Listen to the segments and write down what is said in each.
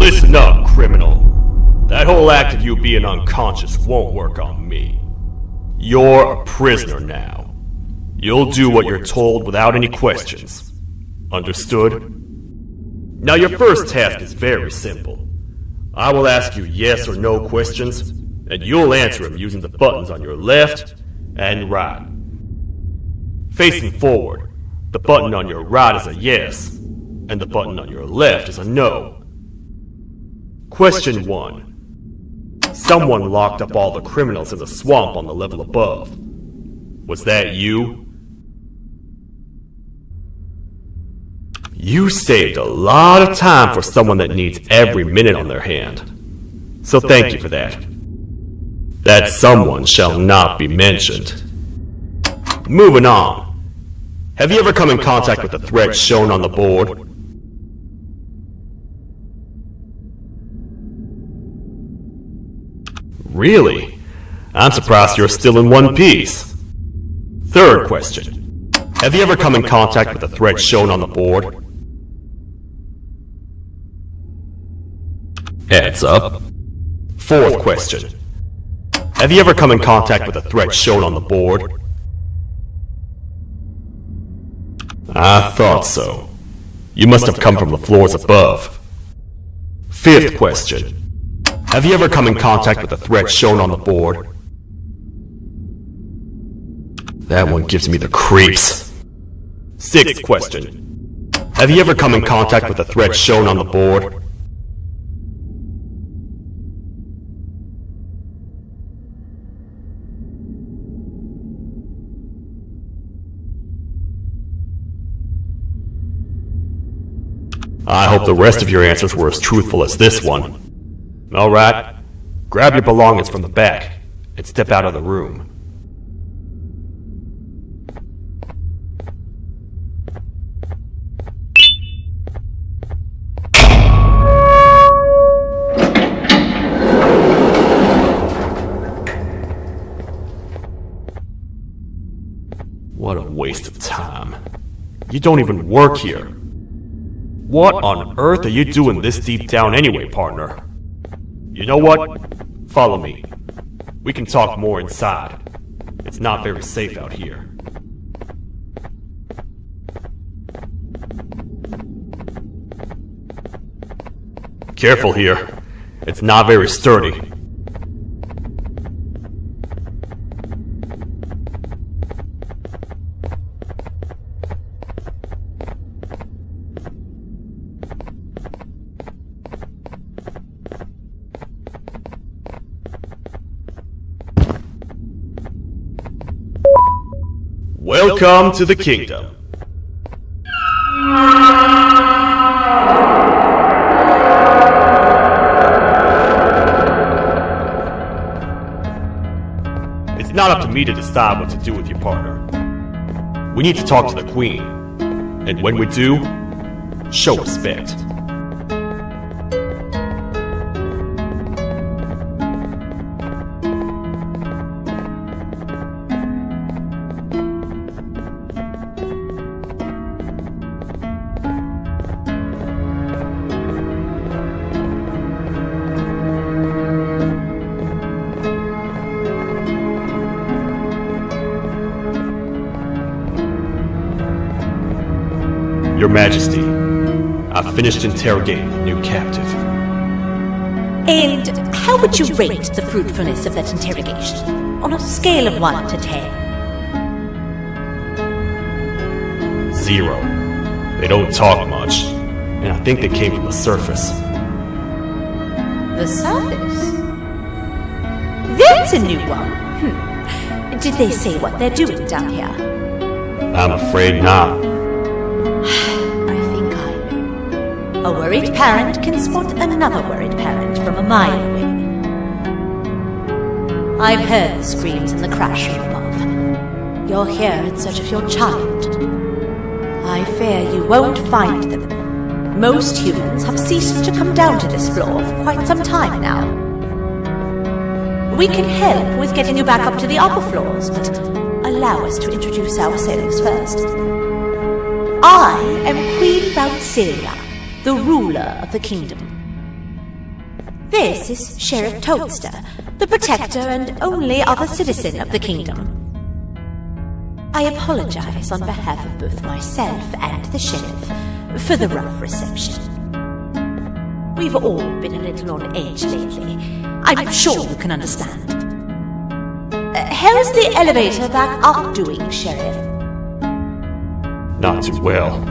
Listen up, criminal. That whole act of you being unconscious won't work on me. You're a prisoner now. You'll do what you're told without any questions. Understood? Now your first task is very simple. I will ask you yes or no questions, and you'll answer them using the buttons on your left and right. Facing forward, the button on your right is a yes, and the button on your left is a no. Question 1. Someone locked up all the criminals in the swamp on the level above. Was that you? You saved a lot of time for someone that needs every minute on their hand. So thank you for that. That someone shall not be mentioned. Moving on. Have you ever come in contact with the threat shown on the board? Really? I'm surprised you're still in one piece. Third question. Have you ever come in contact with the threat shown on the board? Heads up. Fourth question. Have you ever come in contact with the threat shown on the board? I thought so. You must have come from the floors above. Fifth question. Have you ever come in contact with the threat shown on the board? That one gives me the creeps. Sixth question. Have you ever come in contact with the threat shown on the board? I hope the rest of your answers were as truthful as this one. Alright, grab your belongings from the back and step out of the room. What a waste of time. You don't even work here. What on earth are you doing this deep down anyway, partner? You know what? Follow me. We can talk more inside. It's not very safe out here. Careful here. It's not very sturdy. Welcome to the kingdom. It's not up to me to decide what to do with your partner. We need to talk to the queen. And when we do, show respect. Your Majesty, I've finished interrogating the new captive. And How would you rate the fruitfulness of that interrogation, on a scale of 1 to 10? 0. They don't talk much, and I think they came from the surface. The surface? That's a new one. Did they say what they're doing down here? I'm afraid not. I think I know. A worried parent can spot another worried parent from a mile away. I've heard the screams in the crash room above. You're here in search of your child. I fear you won't find them. Most humans have ceased to come down to this floor for quite some time now. We can help with getting you back up to the upper floors, but allow us to introduce ourselves first. I am Queen Bouncilia, the ruler of the kingdom. This is Sheriff Toadster, the protector and only other citizen of the kingdom. I apologize on behalf of both myself and the sheriff for the rough reception. We've all been a little on edge lately. I'm sure you can understand. How's the elevator back up doing, Sheriff? Not too well.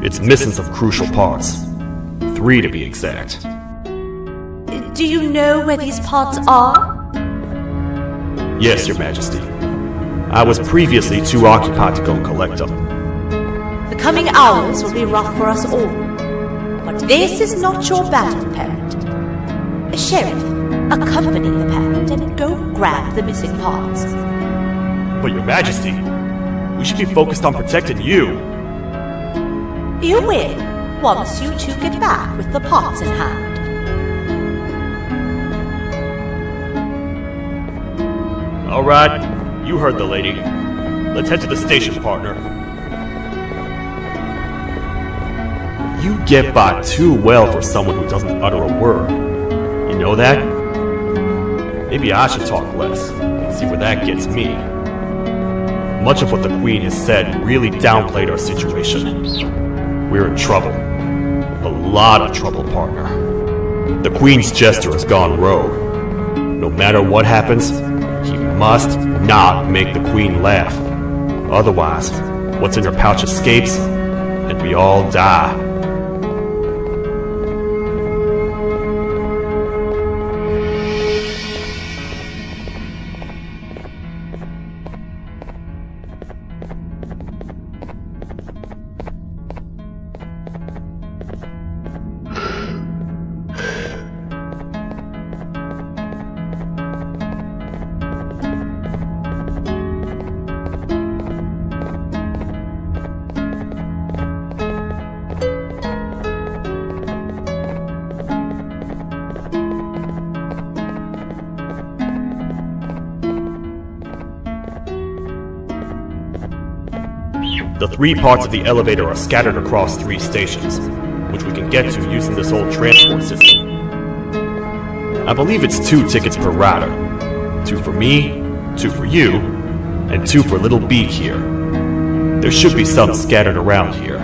It's missing some crucial parts. 3 to be exact. Do you know where these parts are? Yes, Your Majesty. I was previously too occupied to go and collect them. The coming hours will be rough for us all. But this is not your battle, parent. Sheriff, accompany the parent and go grab the missing parts. But Your Majesty, we should be focused on protecting you. You will, once you two get back with the parts in hand. All right, you heard the lady. Let's head to the station, partner. You get by too well for someone who doesn't utter a word. You know that? Maybe I should talk less and see where that gets me. Much of what the Queen has said really downplayed our situation. We're in trouble. A lot of trouble, partner. The Queen's jester has gone rogue. No matter what happens, he must not make the Queen laugh. Otherwise, what's in her pouch escapes, and we all die. The 3 parts of the elevator are scattered across 3 stations, which we can get to using this old transport system. I believe it's 2 tickets per rider. 2 for me, 2 for you, and 2 for Little Beak here. There should be some scattered around here.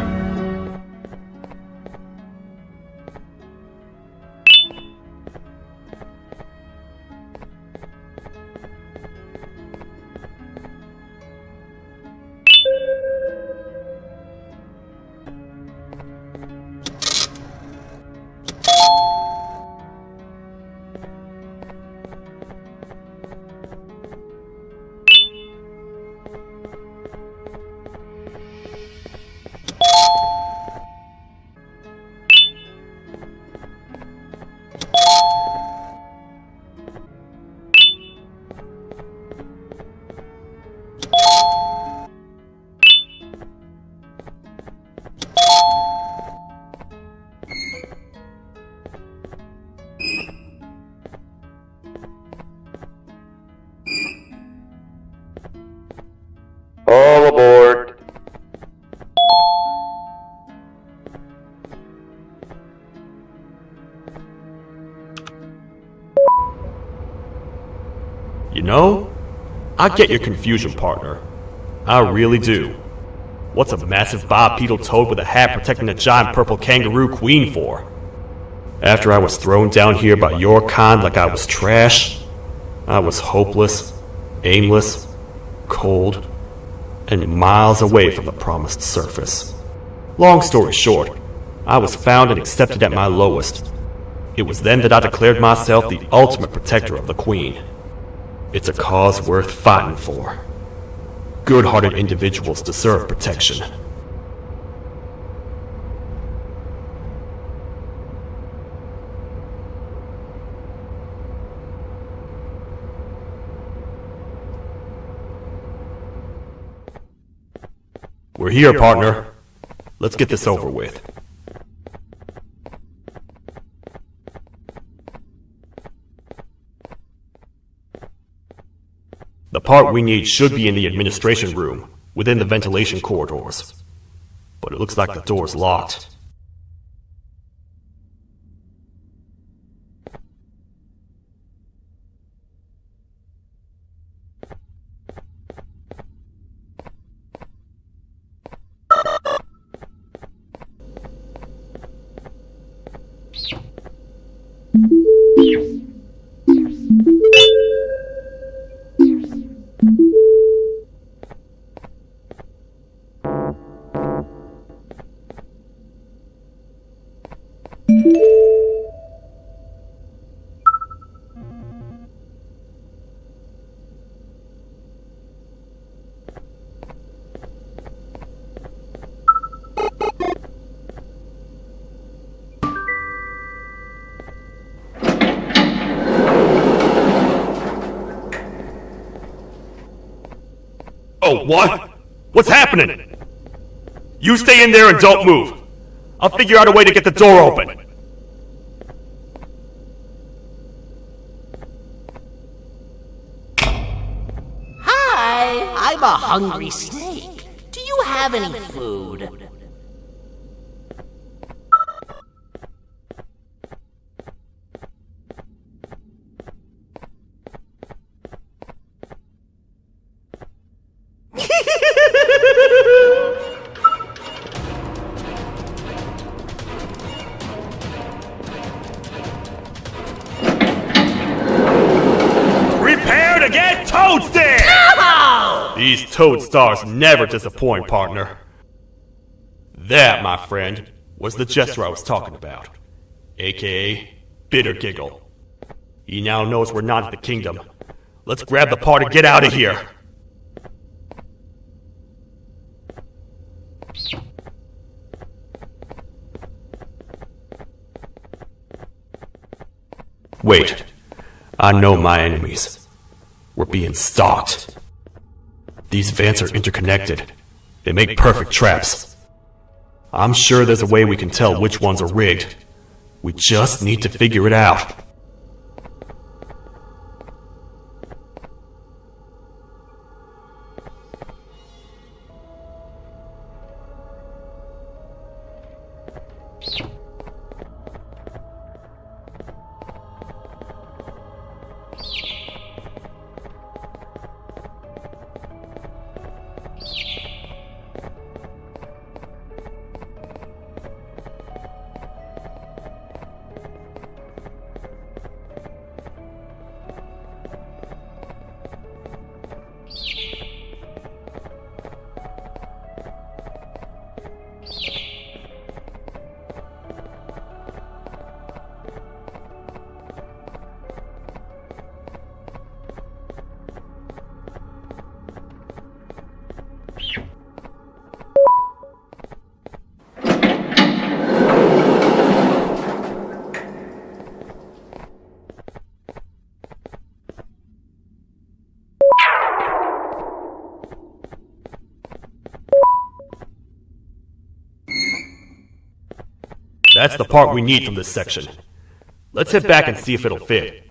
All aboard. You know, I get your confusion, partner. I really do. What's a massive bipedal toad with a hat protecting a giant purple kangaroo queen for? After I was thrown down here by your kind like I was trash, I was hopeless, aimless, cold, and miles away from the promised surface. Long story short, I was found and accepted at my lowest. It was then that I declared myself the ultimate protector of the Queen. It's a cause worth fighting for. Good-hearted individuals deserve protection. We're here, partner. Let's get this over with. The part we need should be in the administration room, within the ventilation corridors. But it looks like the door's locked. Oh, what? What's happening? You stay in there and don't move. I'll figure out a way to get the door open. Hi, I'm a hungry snake. Do you have any food? Prepare to get toasted! No! These toad stars never disappoint, partner. That, my friend, was the jester I was talking about, aka Bitter Giggle. He now knows we're not at the kingdom. Let's grab the part and get out of here. Wait, I know my enemies. We're being stalked. These vents are interconnected. They make perfect traps. I'm sure there's a way we can tell which ones are rigged. We just need to figure it out. That's the part we need from this section. Let's head back and see if it'll fit.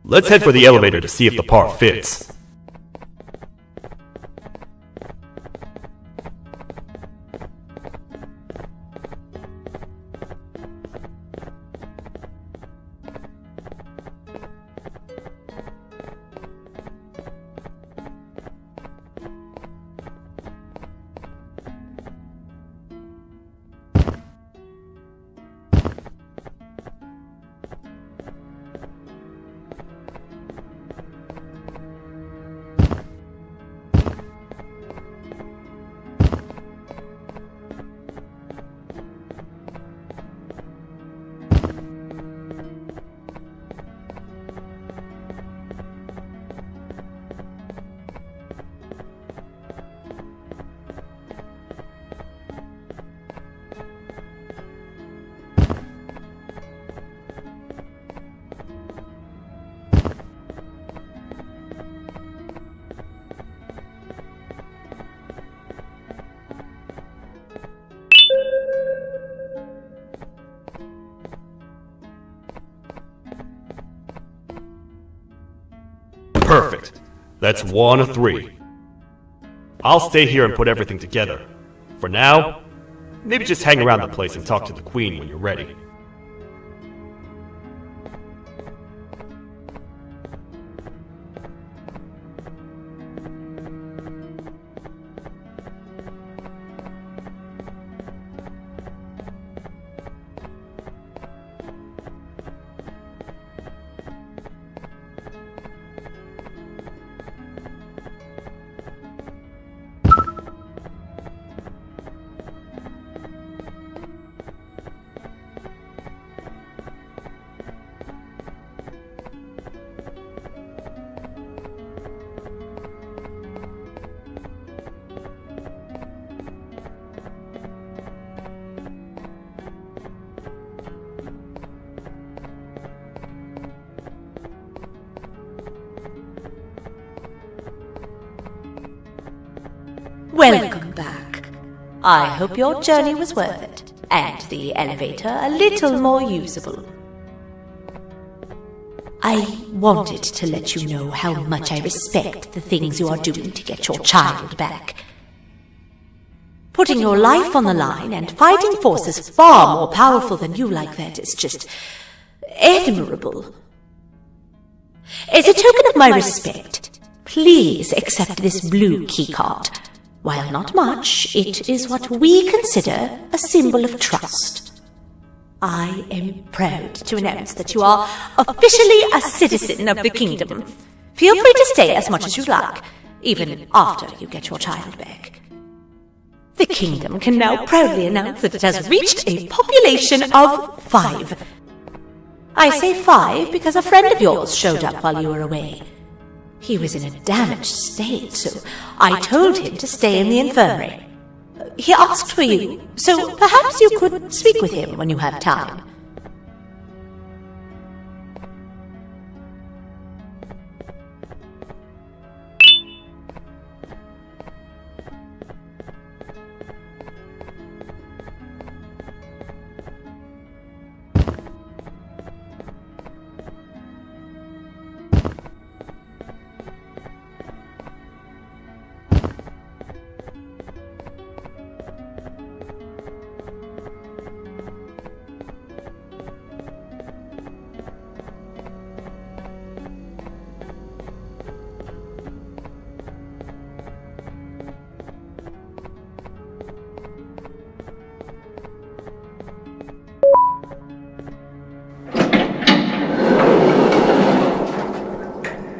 Let's head for the elevator to see if the part fits. Perfect. That's 1 of 3. I'll stay here and put everything together. For now, maybe just hang around the place and talk to the Queen when you're ready. Welcome back. I hope your journey was worth it, and the elevator a little more usable. I wanted to let you know how much I respect the things you are doing to get your child back. Putting your life on the line and fighting forces far more powerful than you like that is just admirable. As a token of my respect, please accept this blue keycard. While not much, it is what we consider a symbol of trust. I am proud to announce that you are officially a citizen of the kingdom. Feel free to stay as much as you like, even after you get your child back. The kingdom can now proudly announce that it has reached a population of 5. I say 5 because a friend of yours showed up while you were away. He was in a damaged state, so I told him to stay in the infirmary. He asked for you, so perhaps you could speak with him when you have time.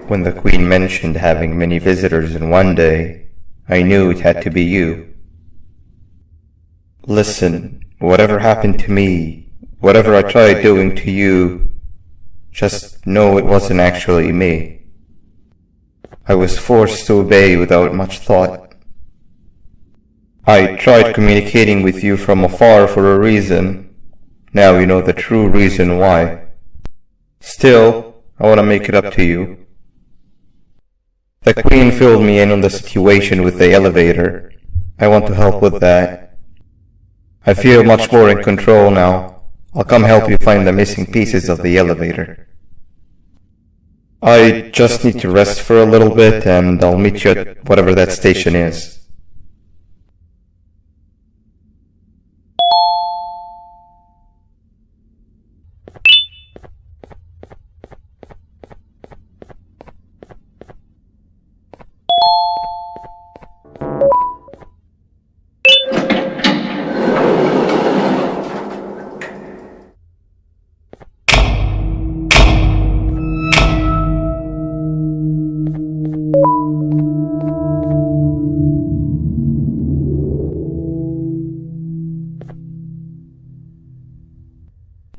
When the Queen mentioned having many visitors in one day, I knew it had to be you. Listen, whatever happened to me, whatever I tried doing to you, just know it wasn't actually me. I was forced to obey without much thought. I tried communicating with you from afar for a reason. Now you know the true reason why. Still, I want to make it up to you. The Queen filled me in on the situation with the elevator. I want to help with that. I feel much more in control now. I'll come help you find the missing pieces of the elevator. I just need to rest for a little bit, and I'll meet you at whatever that station is.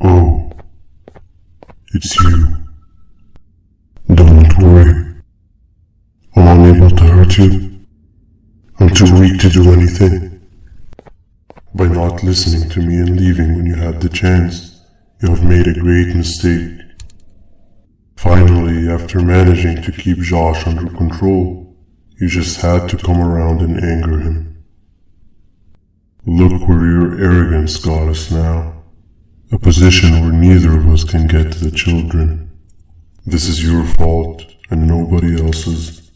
Oh, it's you. Don't worry. I'm unable to hurt you. I'm too weak to do anything. By not listening to me and leaving when you had the chance, you have made a great mistake. Finally, after managing to keep Josh under control, you just had to come around and anger him. Look where your arrogance got us now. A position where neither of us can get to the children. This is your fault, and nobody else's.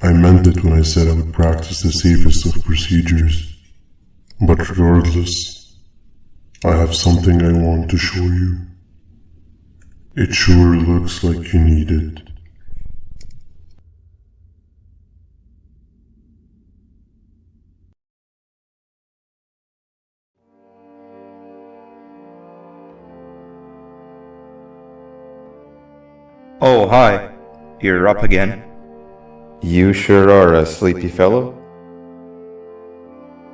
I meant it when I said I would practice the safest of procedures. But regardless, I have something I want to show you. It sure looks like you need it. Oh, hi. You're up again. You sure are a sleepy fellow.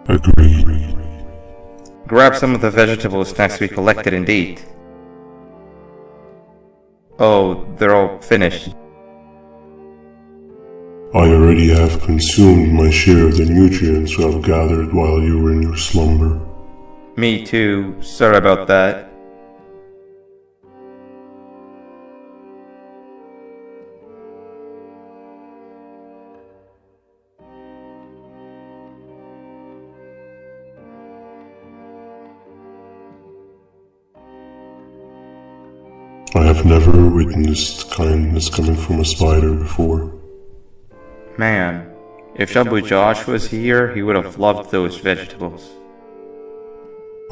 Agreed. Grab some of the vegetable snacks we collected and eat. Oh, they're all finished. I already have consumed my share of the nutrients I've gathered while you were in your slumber. Me too. Sorry about that. I have never witnessed kindness coming from a spider before. Man, if Shabu Josh was here, he would have loved those vegetables.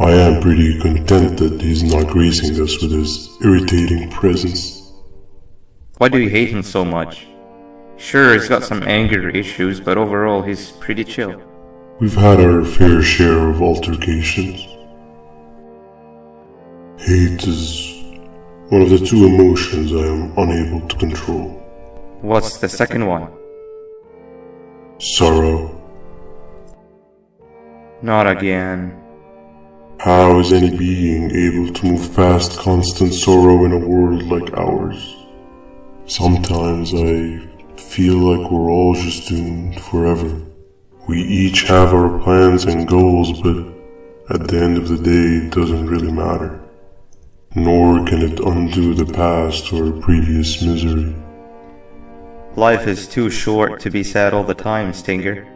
I am pretty content that he's not gracing us with his irritating presence. Why do you hate him so much? Sure, he's got some anger issues, but overall he's pretty chill. We've had our fair share of altercations. Hate is one of the two emotions I am unable to control. What's the second one? Sorrow. Not again. How is any being able to move past constant sorrow in a world like ours? Sometimes I feel like we're all just doomed forever. We each have our plans and goals, but at the end of the day, it doesn't really matter. Nor can it undo the past or previous misery. Life is too short to be sad all the time, Stinger.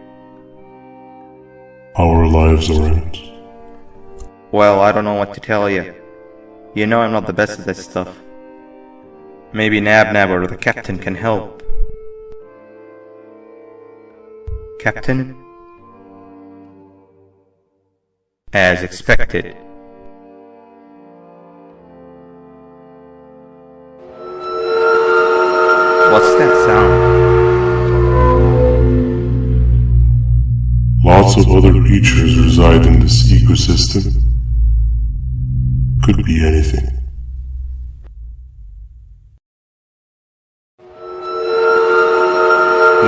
Our lives aren't. Well, I don't know what to tell you. You know I'm not the best at this stuff. Maybe Nab or the captain can help. Captain? As expected. What's that sound? Lots of other creatures reside in this ecosystem. Could be anything.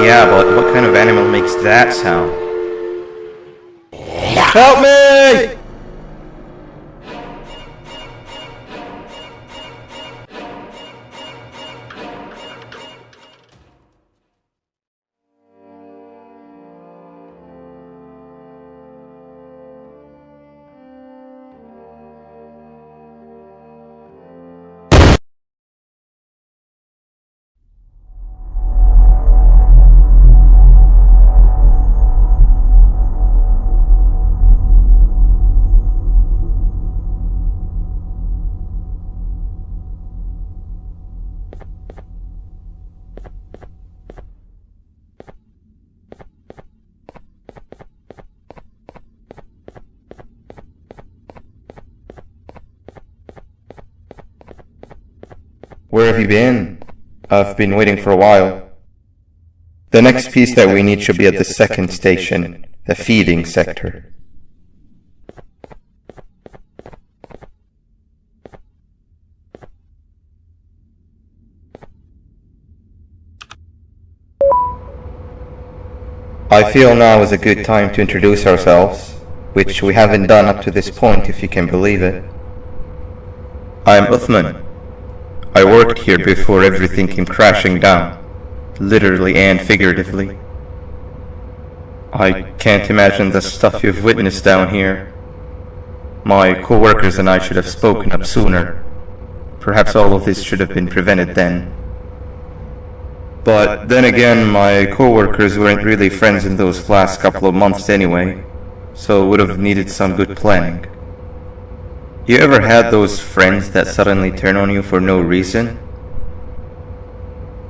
Yeah, but what kind of animal makes that sound? Help me! Where have you been? I've been waiting for a while. The next piece that we need should be at the second station, the feeding sector. I feel now is a good time to introduce ourselves, which we haven't done up to this point, if you can believe it. I'm Uthman. I worked here before everything came crashing down, literally and figuratively. I can't imagine the stuff you've witnessed down here. My co-workers and I should have spoken up sooner. Perhaps all of this should have been prevented then. But then again, my co-workers weren't really friends in those last couple of months anyway, so would have needed some good planning. You ever had those friends that suddenly turn on you for no reason?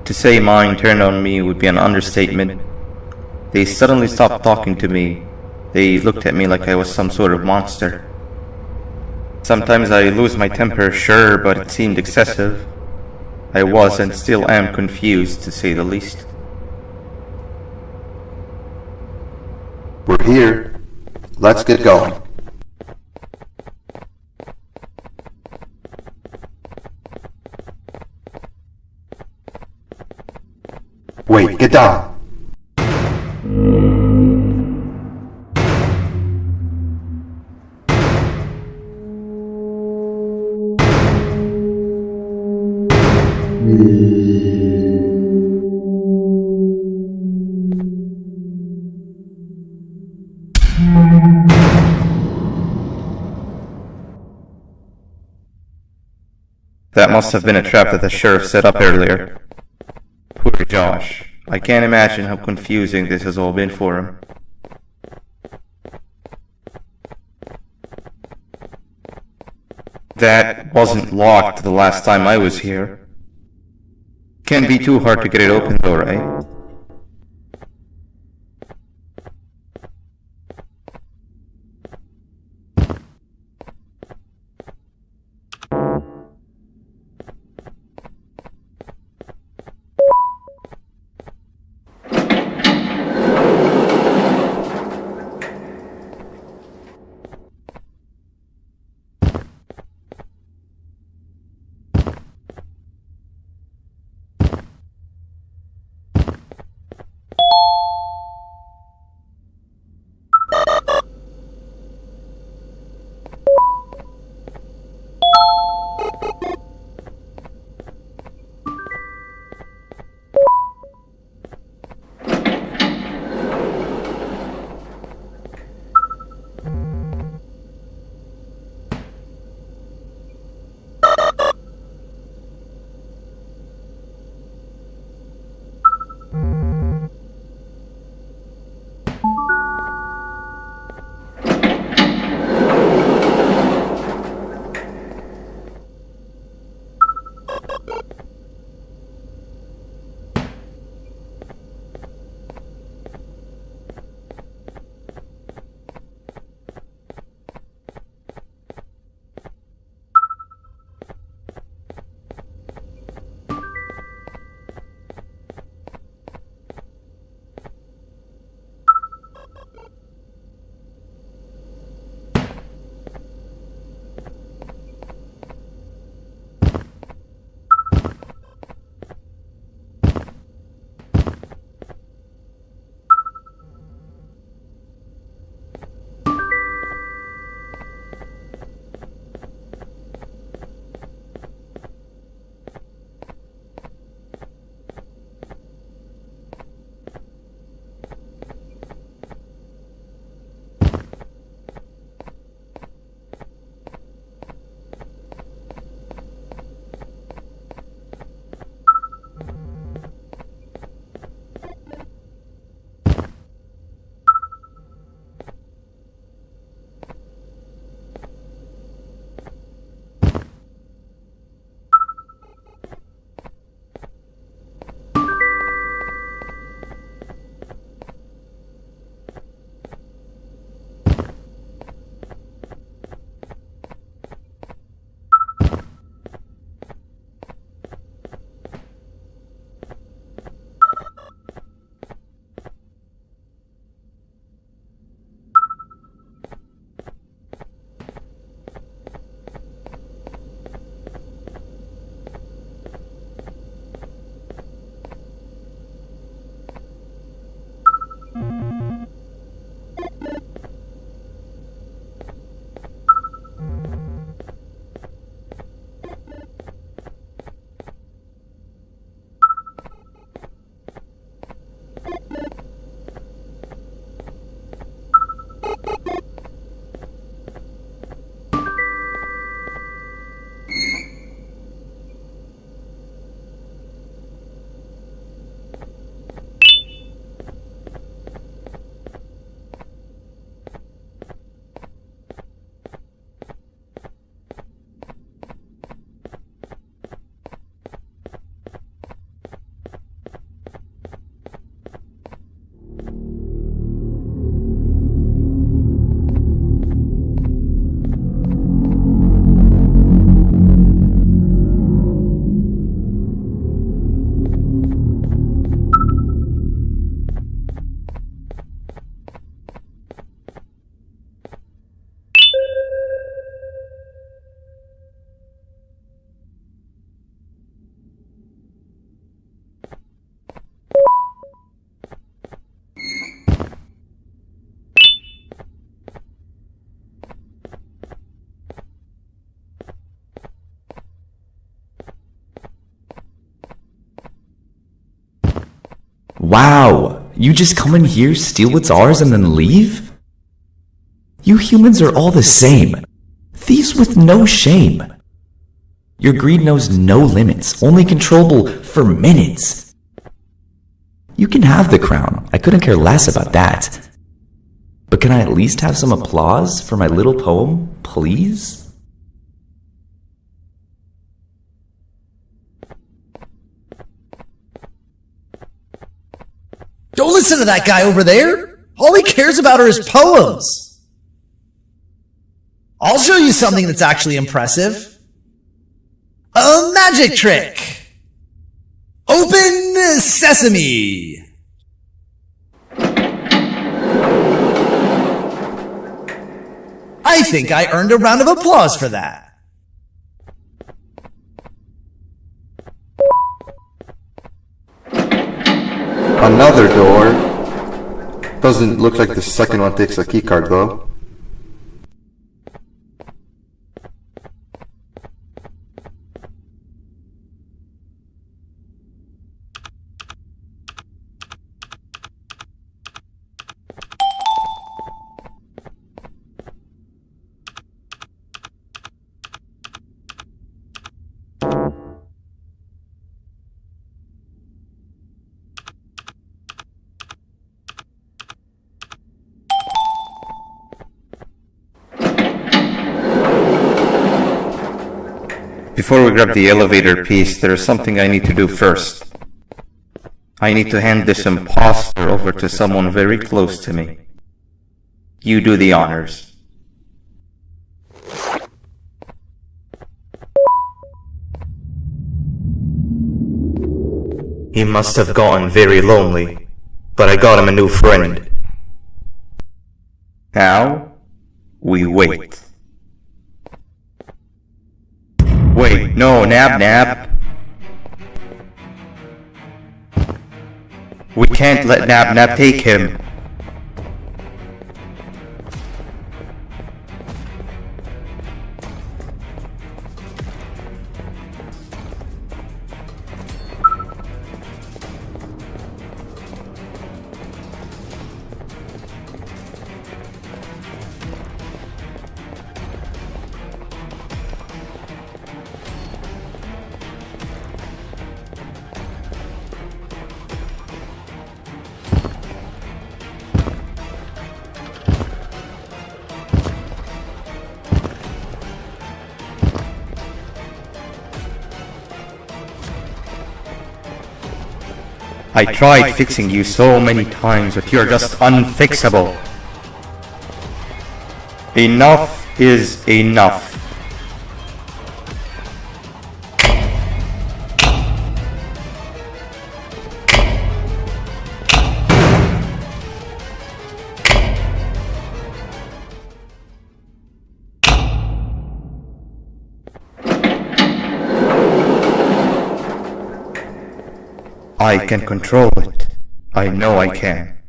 To say mine turned on me would be an understatement. They suddenly stopped talking to me. They looked at me like I was some sort of monster. Sometimes I lose my temper, sure, but it seemed excessive. I was and still am confused, to say the least. We're here. Let's get going. Wait, get down. That must have been a trap that the sheriff set up earlier. Poor Josh. I can't imagine how confusing this has all been for him. That wasn't locked the last time I was here. Can't be too hard to get it open though, right? Wow, you just come in here, steal what's ours, and then leave? You humans are all the same. Thieves with no shame. Your greed knows no limits, only controllable for minutes. You can have the crown, I couldn't care less about that. But can I at least have some applause for my little poem, please? Don't listen to that guy over there! All he cares about are his poems! I'll show you something that's actually impressive. A magic trick! Open sesame! I think I earned a round of applause for that. Another door. Doesn't look like the second one takes a keycard though. Before we grab the elevator piece, there is something I need to do first. I need to hand this imposter over to someone very close to me. You do the honors. He must have gotten very lonely, but I got him a new friend. Now, we wait. Wait, no, Nab. We can't let Nab take him. I tried fixing you so many times, but you're just unfixable. Enough is enough. I can control it. I know I can.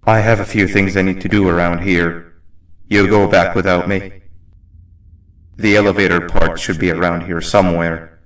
I have a few things I need to do around here. You go back without me. The elevator part should be around here somewhere.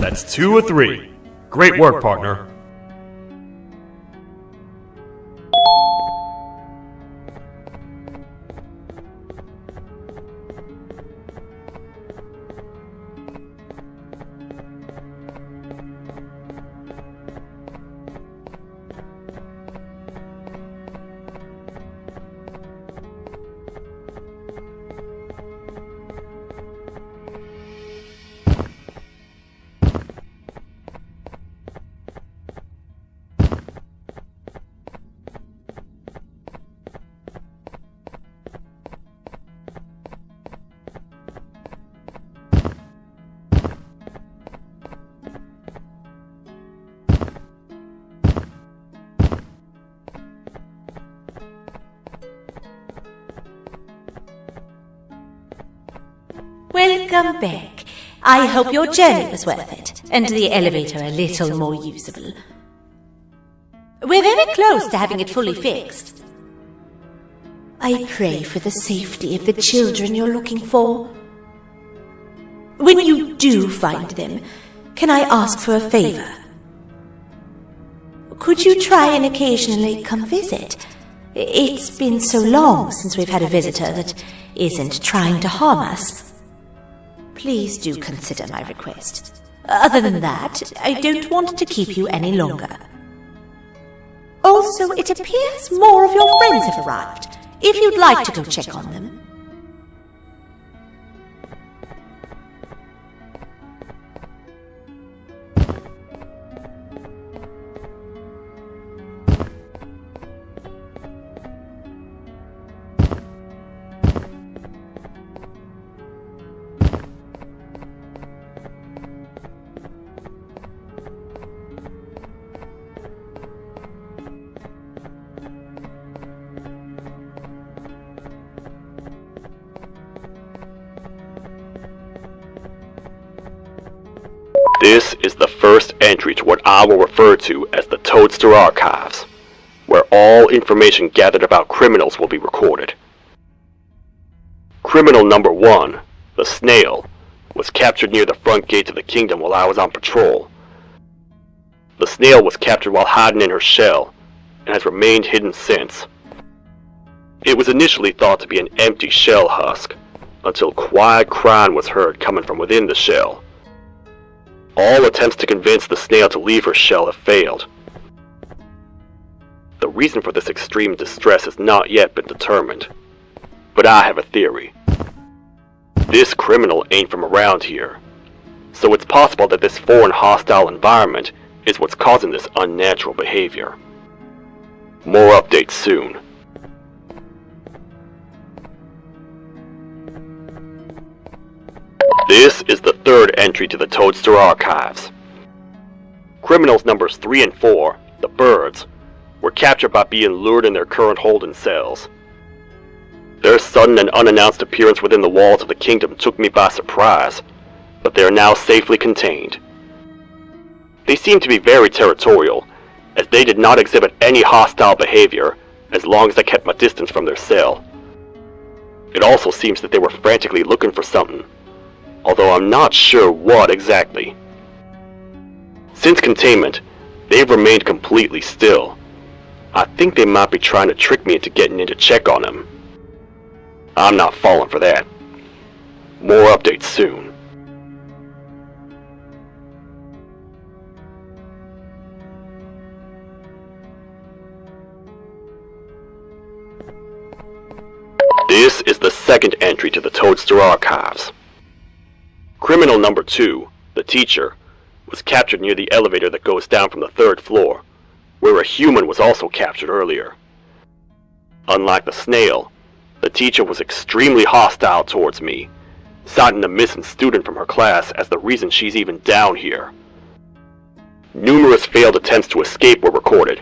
That's 2 of 3. Great work, partner. Welcome back. I hope your journey was worth it, and the elevator a little more usable. We're very close to having it fully fixed. I pray for the safety of the children you're looking for. When you do find them, can I ask for a favor? Could you try and occasionally come visit? It's been so long since we've had a visitor that isn't trying to harm us. Please do consider my request. Other than that, I don't want to keep you any longer. Also, it appears more of your friends have arrived. If you'd like to go check on them. This is the first entry to what I will refer to as the Toadster Archives, where all information gathered about criminals will be recorded. Criminal number 1, the Snail, was captured near the front gate of the kingdom while I was on patrol. The Snail was captured while hiding in her shell, and has remained hidden since. It was initially thought to be an empty shell husk, until quiet crying was heard coming from within the shell. All attempts to convince the Snail to leave her shell have failed. The reason for this extreme distress has not yet been determined, but I have a theory. This criminal ain't from around here, so it's possible that this foreign hostile environment is what's causing this unnatural behavior. More updates soon. This is the third entry to the Toadster Archives. Criminals numbers 3 and 4, the Birds, were captured by being lured in their current holding cells. Their sudden and unannounced appearance within the walls of the kingdom took me by surprise, but they are now safely contained. They seem to be very territorial, as they did not exhibit any hostile behavior as long as I kept my distance from their cell. It also seems that they were frantically looking for something, although I'm not sure what exactly. Since containment, they've remained completely still. I think they might be trying to trick me into getting in to check on them. I'm not falling for that. More updates soon. This is the second entry to the Toadster Archives. Criminal number 2, the Teacher, was captured near the elevator that goes down from the 3rd floor, where a human was also captured earlier. Unlike the Snail, the Teacher was extremely hostile towards me, citing a missing student from her class as the reason she's even down here. Numerous failed attempts to escape were recorded,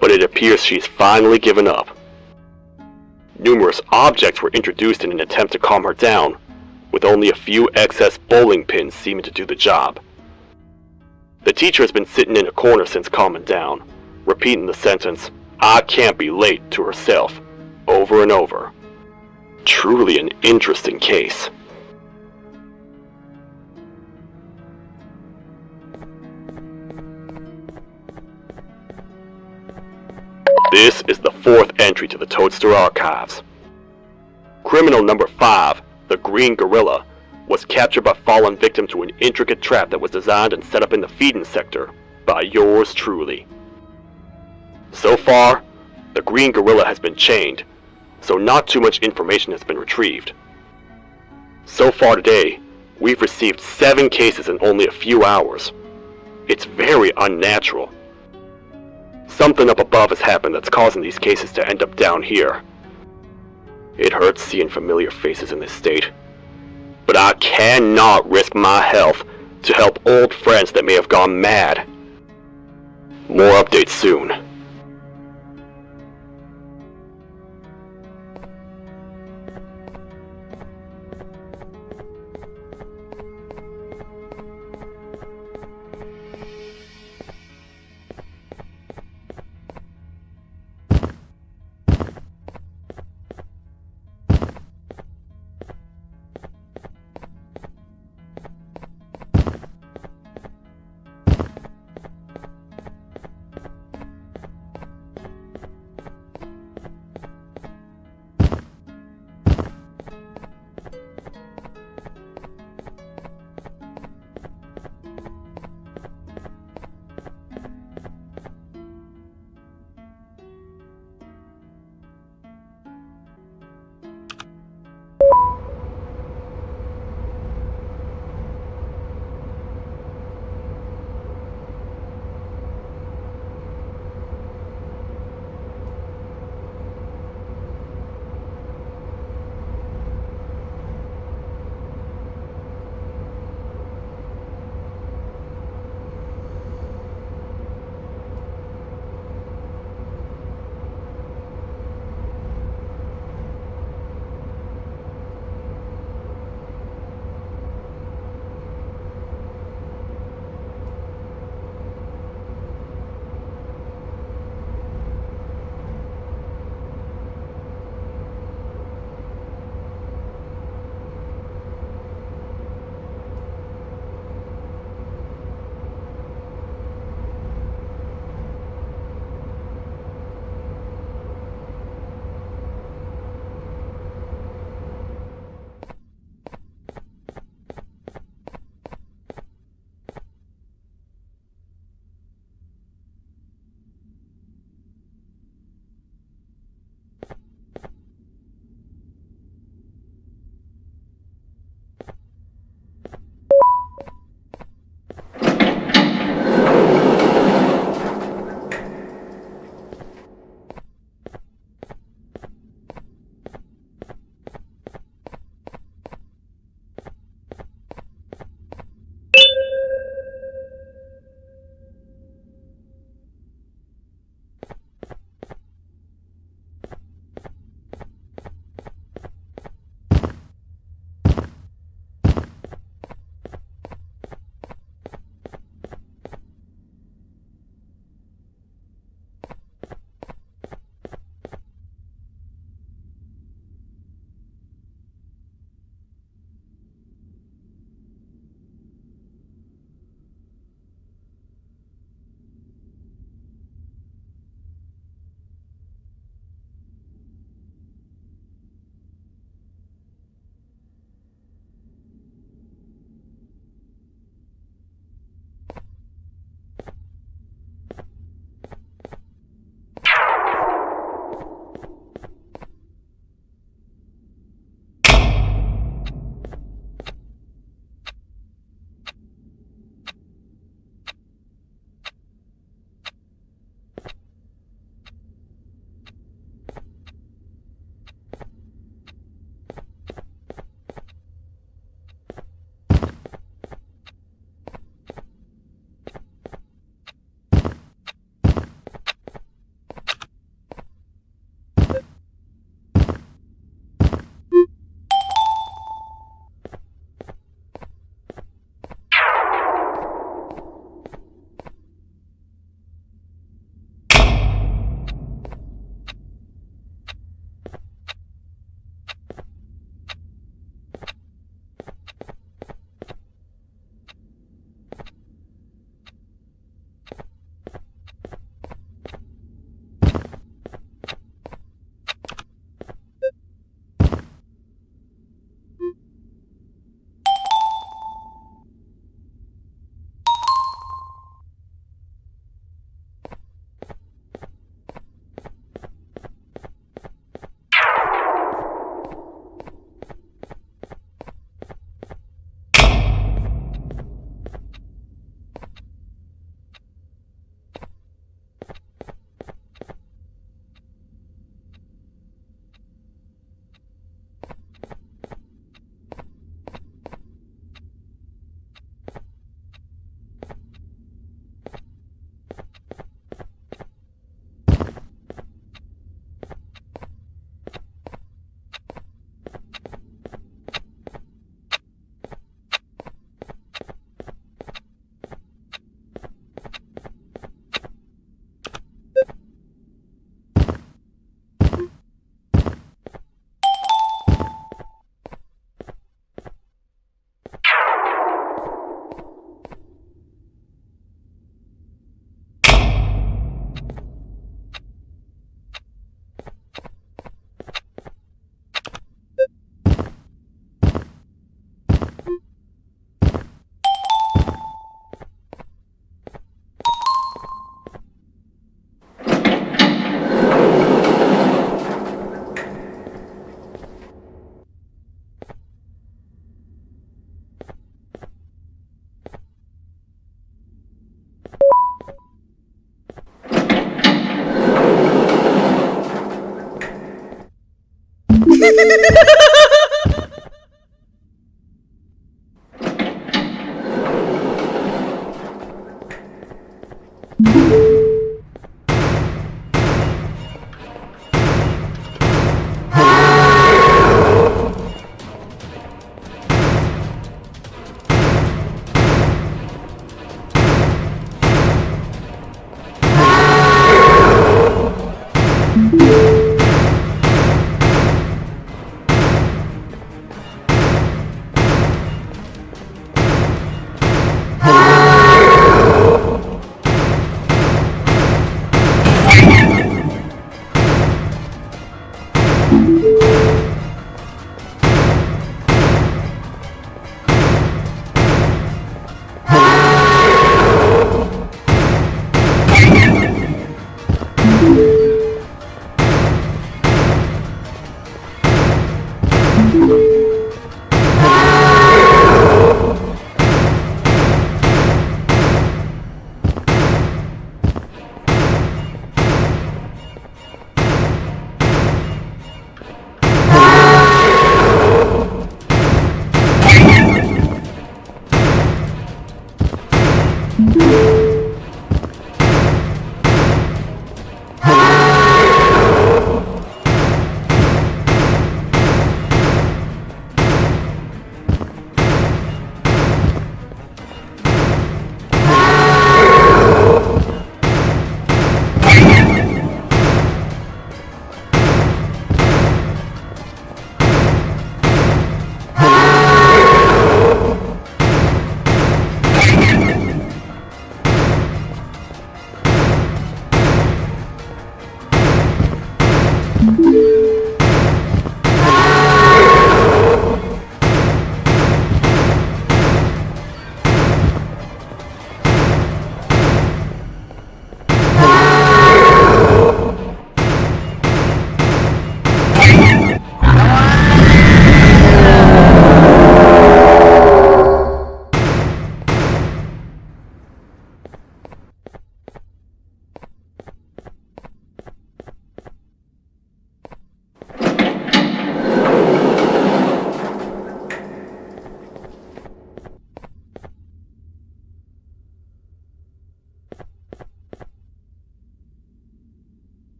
but it appears she's finally given up. Numerous objects were introduced in an attempt to calm her down, with only a few excess bowling pins seeming to do the job. The Teacher has been sitting in a corner since calming down, repeating the sentence, "I can't be late," to herself, over and over. Truly an interesting case. This is the fourth entry to the Toadster archives. Criminal number 5, the Green Gorilla, was captured by fallen victim to an intricate trap that was designed and set up in the feeding sector by yours truly. So far, the Green Gorilla has been chained, so not too much information has been retrieved. So far today, we've received 7 cases in only a few hours. It's very unnatural. Something up above has happened that's causing these cases to end up down here. It hurts seeing familiar faces in this state, but I cannot risk my health to help old friends that may have gone mad. More updates soon.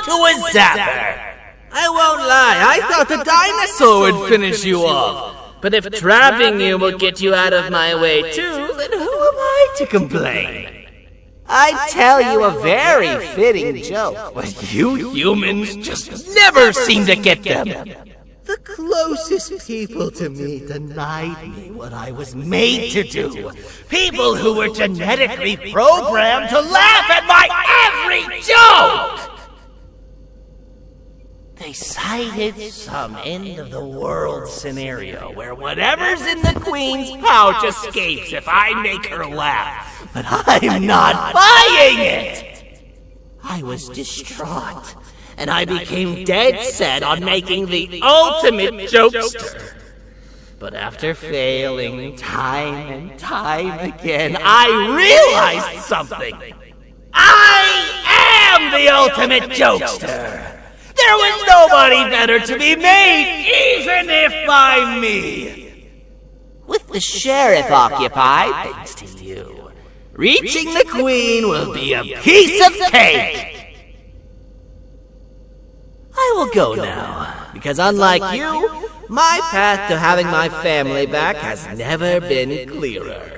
to a zapper. I won't lie, I thought the dinosaur would finish you off. But if trapping you will get you out of my way too, then who am I to complain? I'd tell you a very fitting joke, but you humans just never seem to get them. The closest people to me denied me what I was made to do. People who were genetically programmed to laugh at my every joke! They cited some end-of-the-world scenario where whatever's in the Queen's pouch escapes if I make her laugh. But I'm not buying it! I was distraught, and I became dead set on making the ultimate jokester. But after failing time and time again, I realized something. I am the ultimate jokester! There was nobody better to be made, even if by me. With the sheriff occupied, thanks to you, reaching the Queen will be a piece of cake. I will go now, because unlike you, my path to having my family back has never been clearer.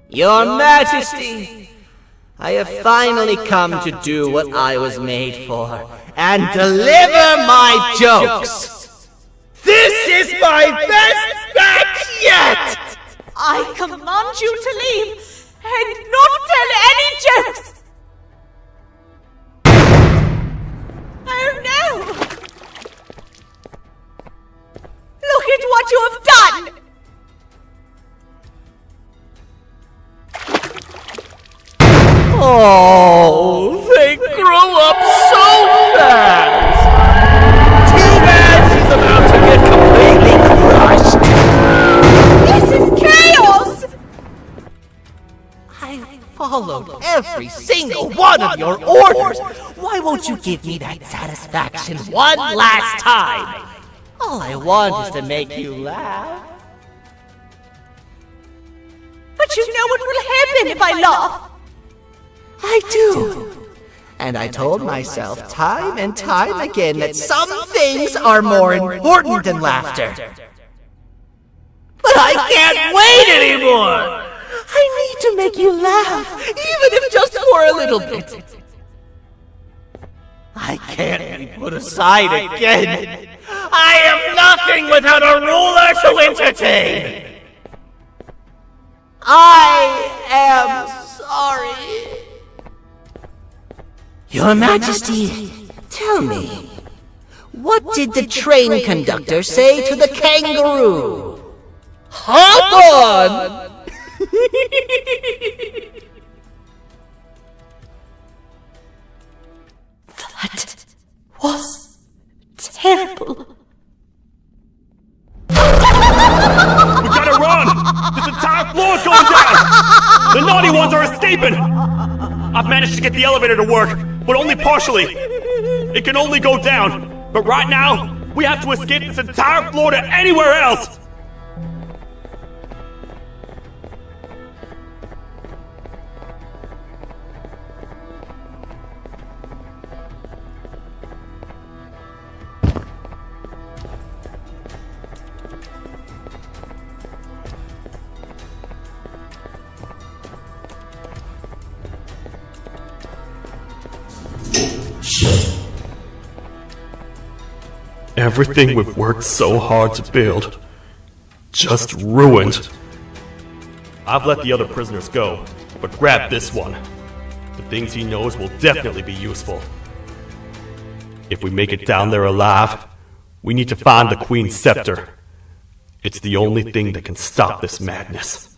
Your Majesty, I have finally come to do what I was made for, and deliver my jokes! This is my best batch yet! I command you to leave and not tell any jokes! Oh no! Look at what you have done! Oh, they grew up so fast! Too bad she's about to get completely crushed! This is chaos! I followed every single one of your orders! Why won't you give me that satisfaction one last time? All I want is to make you laugh. But you know what will happen if I laugh! I do. And I told myself time and time again that some things are more important than laughter. But I can't wait anymore! I need to make you laugh, even if just for a little bit. I can't be put aside again. I am nothing without a ruler to entertain. I am sorry. Your Majesty, tell me, what did the train conductor say to the kangaroo? Hop on! That was terrible. We gotta run! This entire floor's going down! The naughty ones are escaping! I've managed to get the elevator to work, but only partially. It can only go down, but right now, We have to escape this entire floor to anywhere else! Everything we've worked so hard to build, just ruined. I've let the other prisoners go, but grab this one. The things he knows will definitely be useful. If we make it down there alive, we need to find the Queen's scepter. It's the only thing that can stop this madness.